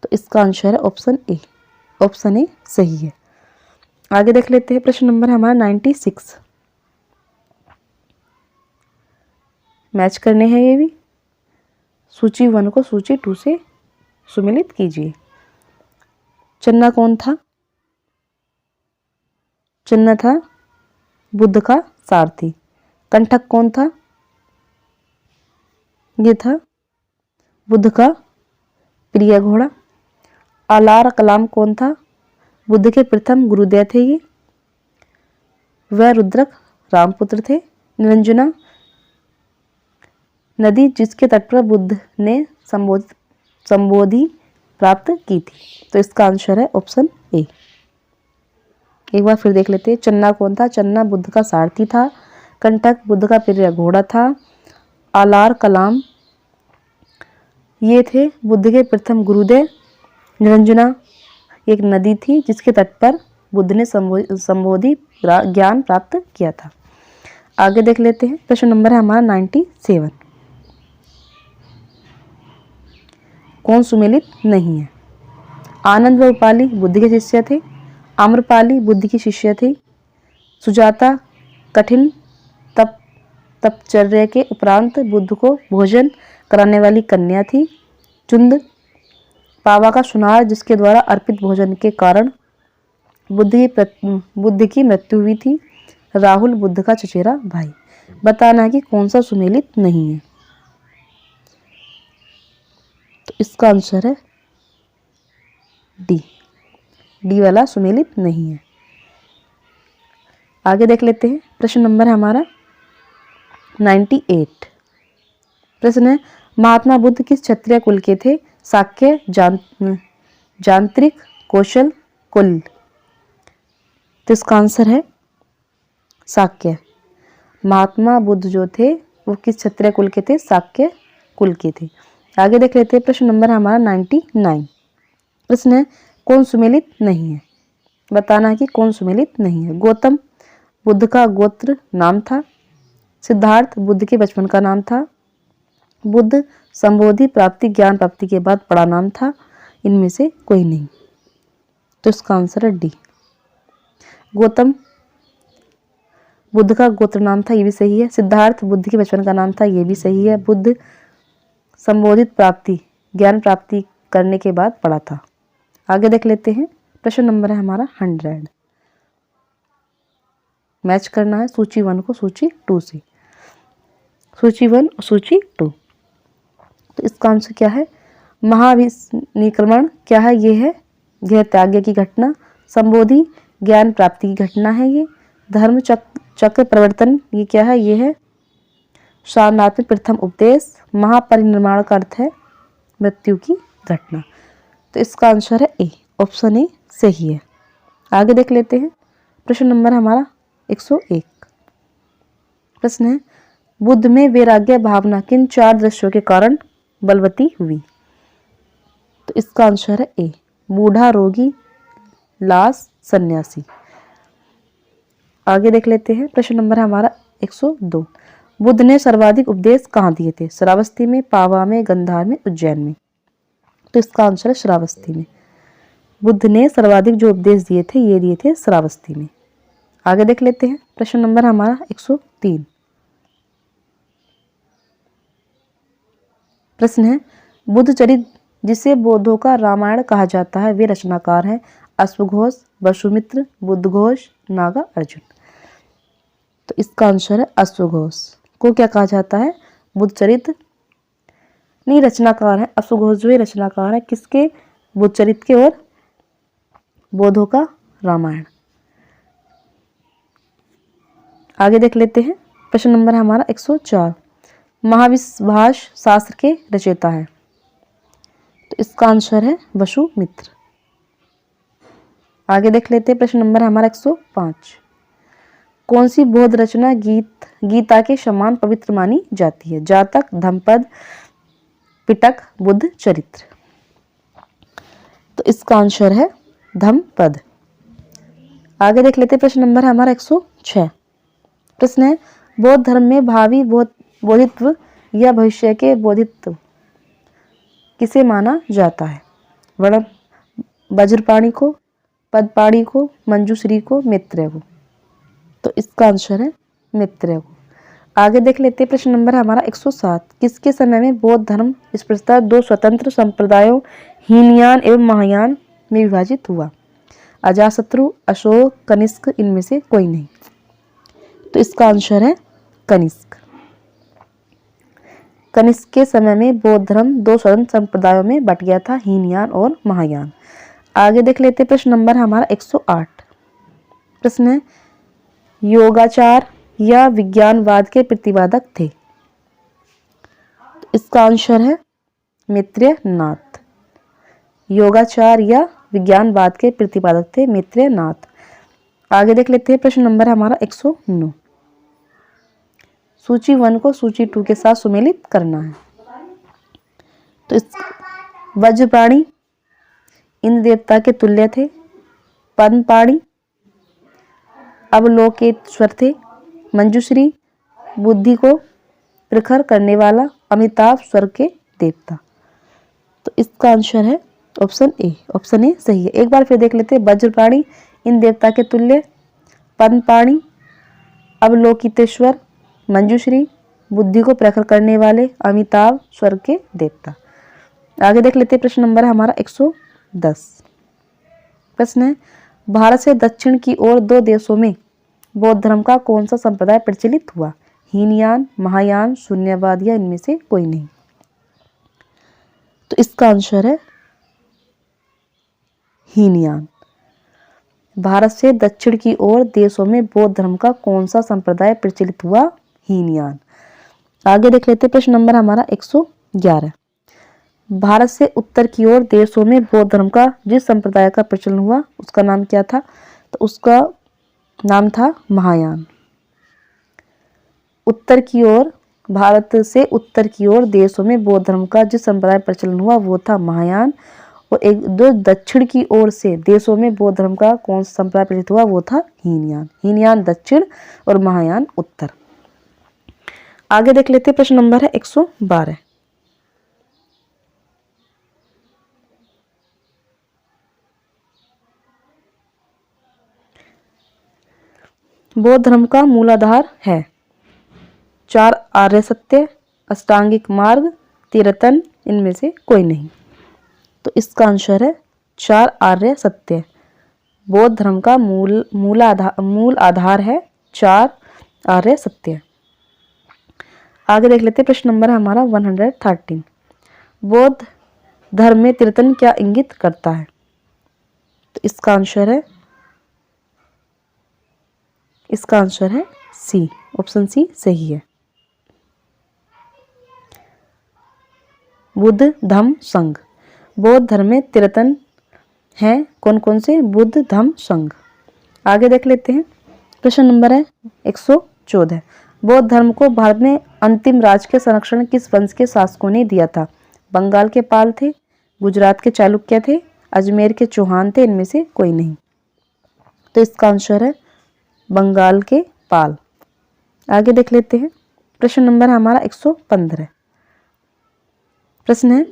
तो इसका आंसर है ऑप्शन ए। ऑप्शन ए सही है। आगे देख लेते हैं, प्रश्न नंबर हमारा 96। मैच करने हैं ये भी। सूची 1 को सूची 2 से सुमेलित कीजिए। चन्ना कौन था? चन्ना था बुद्ध का सारथी। कंठक कौन था? ये था बुद्ध का प्रिय घोड़ा। आलार कलाम कौन था? बुद्ध के प्रथम गुरुदेव थे ये। वह रुद्रक रामपुत्र थे। निरंजना नदी जिसके तट पर बुद्ध ने संबोधि प्राप्त की थी। तो इसका आंसर है ऑप्शन ए। एक बार फिर देख लेते हैं। चन्ना कौन था? चन्ना बुद्ध का सारथी था। कंटक बुद्ध का प्रिय घोड़ा था। आलार कलाम ये थे बुद्ध के प्रथम गुरुदेव। निरंजना एक नदी थी जिसके तट पर बुद्ध ने संबोधि ज्ञान प्राप्त किया था। आगे देख लेते हैं। प्रश्न नंबर है हमारा 97। कौन सुमेलित नहीं है? आनंद व उपाली बुद्ध के शिष्य थे। आम्रपाली बुद्ध की शिष्य थी। सुजाता कठिन तपचर्या के उपरांत बुद्ध को भोजन कराने वाली कन्या थी। चुंद पावा का सुनार जिसके द्वारा अर्पित भोजन के कारण बुद्ध की मृत्यु हुई थी। राहुल बुद्ध का चचेरा भाई। बताना है कि कौन सा सुमेलित नहीं है। तो इसका आंसर है डी। डी वाला सुमेलित नहीं है। आगे देख लेते हैं। प्रश्न नंबर है हमारा 98। प्रश्न है महात्मा बुद्ध किस क्षत्रिय कुल के थे? शाक्य, यांत्रिक, कौशल, कुल। तो इसका आंसर है शाक्य। महात्मा बुद्ध जो थे वो किस क्षत्रिय कुल के थे? शाक्य कुल के थे। आगे देख लेते हैं। प्रश्न नंबर है हमारा 99। प्रश्न है कौन सुमेलित नहीं है? बताना है कि कौन सुमेलित नहीं है। गौतम बुद्ध का गोत्र नाम था। सिद्धार्थ बुद्ध के बचपन का नाम था। बुद्ध संबोधि प्राप्ति ज्ञान प्राप्ति के बाद बड़ा नाम था। इनमें से कोई नहीं। तो इसका आंसर है डी। गौतम बुद्ध का गोत्र नाम था, ये भी सही है। सिद्धार्थ बुद्ध के बचपन का नाम था, ये भी सही है। बुद्ध संबोधित प्राप्ति ज्ञान प्राप्ति करने के बाद पड़ा था। आगे देख लेते हैं। प्रश्न नंबर है हमारा 100। मैच करना है सूची 1 को सूची 2 से। सूची 1 और सूची 2। तो इसका आंसर क्या है? महाविनिक्रमण क्या है? ये है गृह त्याग की घटना। संबोधि ज्ञान प्राप्ति की घटना है ये। धर्म चक्र प्रवर्तन ये क्या है? ये है सारनाथ में प्रथम उपदेश। महापरिनिर्वाण का अर्थ है मृत्यु की घटना। तो इसका आंसर है ए। ऑप्शन ए सही है। आगे देख लेते हैं। प्रश्न नंबर हमारा 101। प्रश्न है बुद्ध में वैराग्य भावना किन 4 दृश्यों के कारण बलवती हुई? तो इसका आंसर है ए। बूढ़ा, रोगी, लाश, सन्यासी। आगे देख लेते हैं। प्रश्न नंबर हमारा 102। बुद्ध ने सर्वाधिक उपदेश कहाँ दिए थे? श्रावस्ती में, पावा में, गंधार में, उज्जैन में। तो इसका आंसर है श्रावस्ती में। बुद्ध ने सर्वाधिक जो उपदेश दिए थे ये दिए थे श्रावस्ती में। आगे देख लेते हैं। प्रश्न नंबर हमारा 103। प्रश्न है बुद्ध चरित जिसे बौद्धों का रामायण कहा जाता है वे रचनाकार हैं? अश्वघोष, वसुमित्र, बुद्धघोष, नागा अर्जुन। तो इसका आंसर है अश्वघोष को क्या कहा जाता है? बुद्ध चरित नहीं, रचनाकार है। अश्वघोष जो है रचनाकार है किसके? बुद्ध चरित के और बौद्धों का रामायण। आगे देख लेते हैं। प्रश्न नंबर हमारा 104। महाविभाष शास्त्र के रचयिता है? तो इसका आंसर है वसुमित्र। आगे देख लेते हैं। प्रश्न नंबर हमारा 105। कौन सी बौद्ध रचना गीता के समान पवित्र मानी जाती है? जातक, धम्मपद, पिटक, बुद्ध चरित्र। तो इसका आंसर है धम्मपद। आगे देख लेते हैं। प्रश्न नंबर हमारा 106। प्रश्न है बौद्ध धर्म में भावी बोधित्व या भविष्य के बोधित्व किसे माना जाता है? वज्रपाणि को, पदपाणि को, मंजूश्री को, मैत्रेय को। तो इसका आंसर है मैत्रेय को। आगे देख लेते हैं। प्रश्न नंबर हमारा 107। किसके समय में बौद्ध धर्म इस प्रकार 2 स्वतंत्र संप्रदायों हीनयान एवं महायान में विभाजित हुआ? अजातशत्रु, अशोक, कनिष्क, इनमें से कोई नहीं। तो इसका आंसर है कनिष्क। कनिष्क के समय में बौद्ध धर्म 2 स्वतंत्र संप्रदायों में बट गया था, हीनयान और महायान। आगे देख लेते हैं। प्रश्न नंबर हमारा 108। प्रश्न है योगाचार या विज्ञानवाद के प्रतिपादक थे? इसका आंसर है मैत्रेय नाथ। योगाचार या विज्ञानवाद के प्रतिपादक थे? मैत्रेय नाथ। आगे देख लेते हैं प्रश्न नंबर हमारा 109। सूची 1 को सूची 2 के साथ सुमेलित करना है। तो इस वज्रपाणी इंद्र देवता के तुल्य थे। पद्मपाणी अवलोकेश्वर थे। मंजूश्री बुद्धि को प्रखर करने वाला। अमिताभ स्वर्ग के देवता। तो इसका आंसर है ऑप्शन ए। ऑप्शन ए सही है। एक बार फिर देख लेते हैं। वज्रपाणी इंद्र देवता के तुल्य। पद्मपाणी अवलोकितेश्वर। मंजूश्री बुद्धि को प्रखर करने वाले। अमिताभ स्वर्ग के देवता। आगे देख लेते हैं प्रश्न नंबर हमारा 110। प्रश्न है भारत से दक्षिण की ओर 2 देशों में बौद्ध धर्म का कौन सा संप्रदाय प्रचलित हुआ? हीनयान, महायान, शून्यवाद या इनमें से कोई नहीं। तो इसका आंसर है हीनयान। भारत से दक्षिण की ओर देशों में बौद्ध धर्म का कौन सा संप्रदाय प्रचलित हुआ? हीनयान। आगे देख लेते हैं प्रश्न नंबर हमारा 111। भारत से उत्तर की ओर देशों में बौद्ध धर्म का जिस संप्रदाय का प्रचलन हुआ उसका नाम क्या था? तो उसका नाम था महायान। उत्तर की ओर, भारत से उत्तर की ओर देशों में बौद्ध धर्म का जिस संप्रदाय प्रचलन हुआ वो था महायान। और एक दो दक्षिण की ओर से देशों में बौद्ध धर्म का कौन सा संप्रदाय प्रचलित हुआ वो था हीनयान। हीनयान दक्षिण और महायान उत्तर। आगे देख लेते हैं प्रश्न नंबर है 112। बौद्ध धर्म का मूलाधार है 4 आर्य सत्य, अष्टांगिक मार्ग, तिरतन, इनमें से कोई नहीं। तो इसका आंसर है 4 आर्य सत्य। बौद्ध धर्म का मूल आधार है 4 आर्य सत्य। आगे देख लेते हैं प्रश्न नंबर है हमारा 113। बौद्ध धर्म में तिरतन क्या इंगित करता है? तो इसका आंसर है सी। ऑप्शन सी सही है। बुद्ध धम्म संघ। बौद्ध धर्म में तिरतन हैं कौन कौन से? बुद्ध धम्म संघ। आगे देख लेते हैं प्रश्न नंबर है 114। बौद्ध धर्म को भारत में अंतिम राज के संरक्षण किस वंश के शासकों ने दिया था? बंगाल के पाल थे, गुजरात के चालुक्य थे, अजमेर के चौहान थे, इनमें से कोई नहीं। तो इसका आंसर है बंगाल के पाल। आगे देख लेते हैं प्रश्न नंबर हमारा 115। प्रश्न है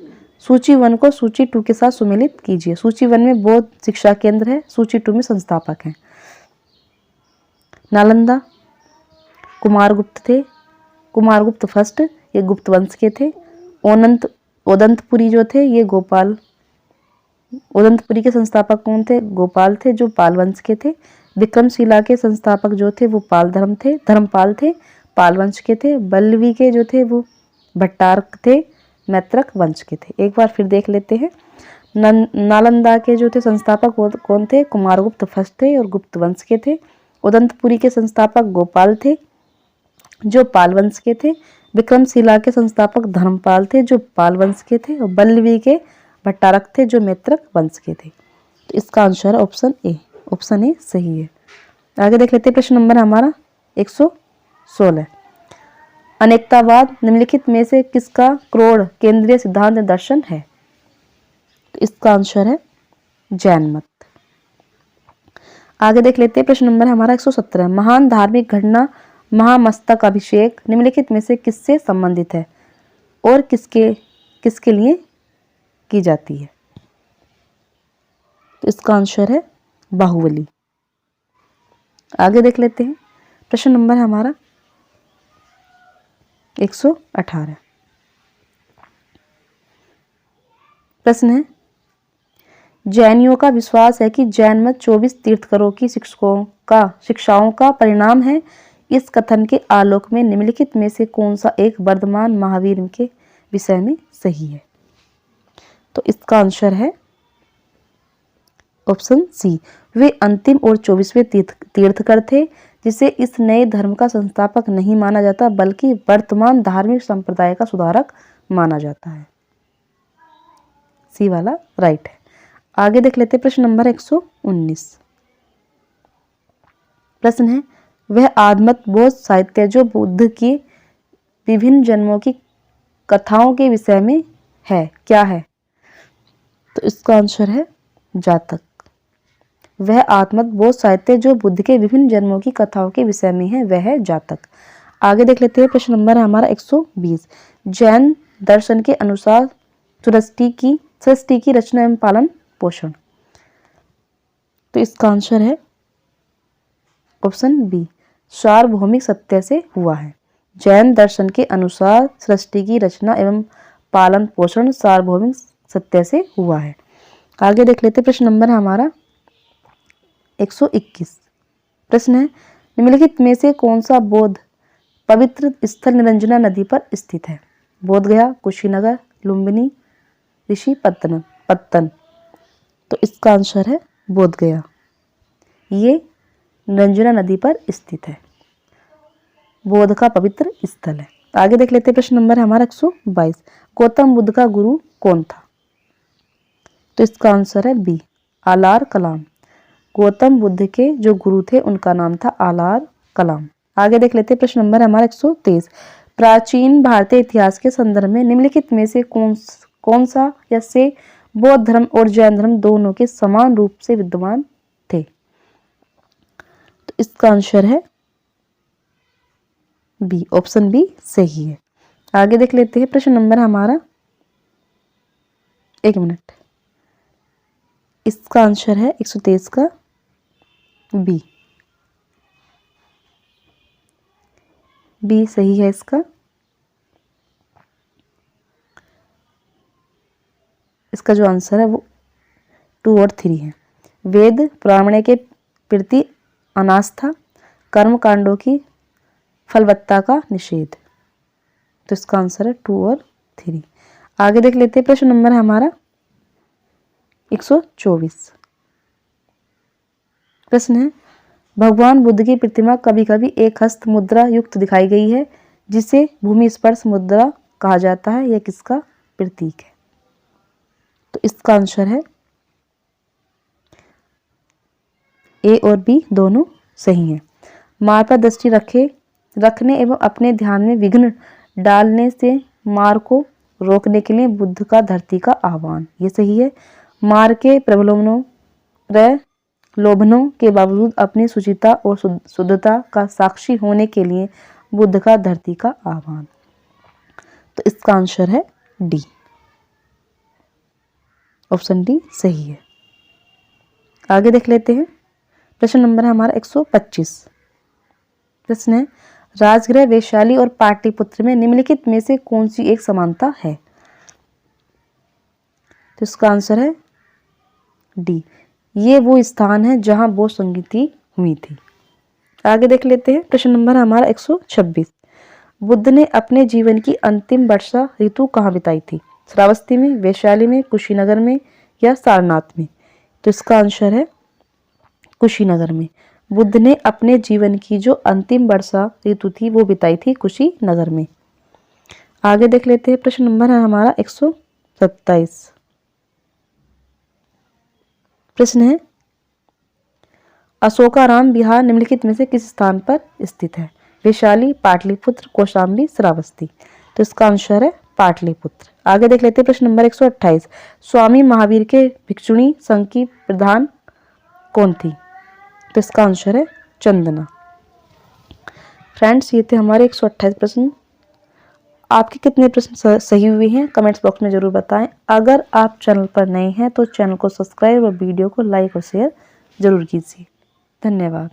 सूची 1 को सूची 2 के साथ सुमेलित कीजिए। सूची 1 में बौद्ध शिक्षा केंद्र है, सूची 2 में संस्थापक हैं। नालंदा कुमारगुप्त थे। कुमारगुप्त फर्स्ट ये गुप्त वंश के थे। ओदंतपुरी जो थे ये ओदंतपुरी के संस्थापक कौन थे? गोपाल थे जो पाल वंश के थे। विक्रमशिला के संस्थापक जो थे वो धर्मपाल थे, पाल वंश के थे। बल्लवी के जो थे वो भट्टारक थे, मैत्रक वंश के थे। एक बार फिर देख लेते हैं। नालंदा के जो थे संस्थापक कौन थे? कुमारगुप्त फर्स्ट थे और गुप्त वंश के थे। उदंतपुरी के संस्थापक गोपाल थे जो पाल वंश के थे। विक्रमशिला के संस्थापक धर्मपाल थे जो पाल वंश के थे। और बल्लवी के भट्टारक थे जो मैत्रक वंश के थे। तो इसका आंसर है ऑप्शन ए। ऑप्शन ए सही है। आगे देख लेते हैं प्रश्न नंबर हमारा 116। अनेकतावाद निम्नलिखित में से किसका क्रोढ़ केंद्रीय सिद्धांत दर्शन है? तो इसका आंसर है जैन मत। आगे देख लेते हैं प्रश्न नंबर हमारा 117। महान धार्मिक घटना महामस्तक अभिषेक निम्नलिखित में से किससे संबंधित है और किसके लिए की जाती है? तो इसका आंसर है बाहुबली। आगे देख लेते हैं प्रश्न नंबर हमारा 118। प्रश्न है जैनियों का विश्वास है कि जैन मत 24 तीर्थंकरों की शिक्षाओं का परिणाम है। इस कथन के आलोक में निम्नलिखित में से कौन सा एक वर्धमान महावीर के विषय में सही है? तो इसका आंसर है ऑप्शन सी। वे अंतिम और 24वें तीर्थंकर थे जिसे इस नए धर्म का संस्थापक नहीं माना जाता बल्कि वर्तमान धार्मिक संप्रदाय का सुधारक माना जाता है। सी वाला राइट है। आगे देख लेते हैं प्रश्न नंबर 119। प्रश्न है, वह आधमत बोध साहित्य जो बुद्ध की विभिन्न जन्मों की कथाओं के विषय में है, क्या है? तो इसका आंसर है जातक। वह आत्मत बोध साहित्य जो बुद्ध के विभिन्न जन्मों की कथाओं के विषय में है, वह है जातक। आगे देख लेते हैं प्रश्न नंबर है हमारा 120। जैन दर्शन के अनुसार सृष्टि की रचना एवं पालन पोषण। तो इसका आंसर है ऑप्शन बी, सार्वभौमिक सत्य से हुआ है। जैन दर्शन के अनुसार सृष्टि की रचना एवं पालन पोषण सार्वभौमिक सत्य से हुआ है। आगे देख लेते प्रश्न नंबर है हमारा 121। प्रश्न है, निम्नलिखित में से कौन सा बौद्ध पवित्र स्थल निरंजना नदी पर स्थित है? बोध गया, कुशीनगर, लुम्बिनी, ऋषि पत्तन। तो इसका आंसर है बोध गया। ये निरंजना नदी पर स्थित है, बौद्ध का पवित्र स्थल है। आगे देख लेते हैं प्रश्न नंबर है हमारा 122। गौतम बुद्ध का गुरु कौन था? तो इसका आंसर है बी, आलार कलाम। गौतम बुद्ध के जो गुरु थे उनका नाम था आलार कलाम। आगे देख लेते हैं प्रश्न नंबर है हमारा 123। प्राचीन भारतीय इतिहास के संदर्भ में निम्नलिखित में से कौन सा या से बौद्ध धर्म और जैन धर्म दोनों के समान रूप से विद्यमान थे? तो इसका आंसर है बी, ऑप्शन बी सही है। आगे देख लेते हैं प्रश्न नंबर हमारा, एक मिनट, इसका आंसर है 123 का बी सही है इसका। इसका जो आंसर है वो 2 और 3 है। वेद पुराण के प्रति अनास्था, कर्म कांडों की फलवत्ता का निषेध। तो इसका आंसर है 2 और 3। आगे देख लेते हैं प्रश्न नंबर है हमारा 124। प्रश्न है, भगवान बुद्ध की प्रतिमा कभी कभी एक हस्त मुद्रा युक्त दिखाई गई है जिसे भूमि स्पर्श मुद्रा कहा जाता है, यह किसका प्रतीक है? तो इसका आंसर है ए और बी दोनों सही हैं। मार पर दृष्टि रखने एवं अपने ध्यान में विघ्न डालने से मार को रोकने के लिए बुद्ध का धरती का आह्वान, ये सही है। मार के प्रलोभनों के बावजूद अपनी शुचिता और शुद्धता का साक्षी होने के लिए बुद्ध का धरती का आह्वान। तो इसका आंसर है डी, ऑप्शन डी सही है। आगे देख लेते हैं प्रश्न नंबर है हमारा 125। प्रश्न है, राजगृह, वैशाली और पाटलिपुत्र में निम्नलिखित में से कौन सी एक समानता है? तो इसका आंसर है डी, ये वो स्थान है जहां बौद्ध संगीति हुई थी। आगे देख लेते हैं प्रश्न नंबर हमारा 126। बुद्ध ने अपने जीवन की अंतिम वर्षा ऋतु कहाँ बिताई थी? श्रावस्ती में, वैशाली में, कुशीनगर में या सारनाथ में? तो इसका आंसर है कुशीनगर में। बुद्ध ने अपने जीवन की जो अंतिम वर्षा ऋतु थी वो बिताई थी कुशीनगर में। आगे देख लेते हैं प्रश्न नंबर है हमारा 127। प्रश्न है, अशोकाराम विहार निम्नलिखित में से किस स्थान पर स्थित है? वैशाली, पाटलिपुत्र, कौशाम्बी, श्रावस्ती। तो इसका आंसर है पाटलिपुत्र। आगे देख लेते हैं प्रश्न नंबर 128। स्वामी महावीर के भिक्षुणी संघ की प्रधान कौन थी? तो इसका आंसर है चंदना। फ्रेंड्स, ये थे हमारे 128 प्रश्न। आपके कितने प्रश्न सही हुए हैं कमेंट्स बॉक्स में जरूर बताएं। अगर आप चैनल पर नए हैं तो चैनल को सब्सक्राइब और वीडियो को लाइक और शेयर जरूर कीजिए। धन्यवाद।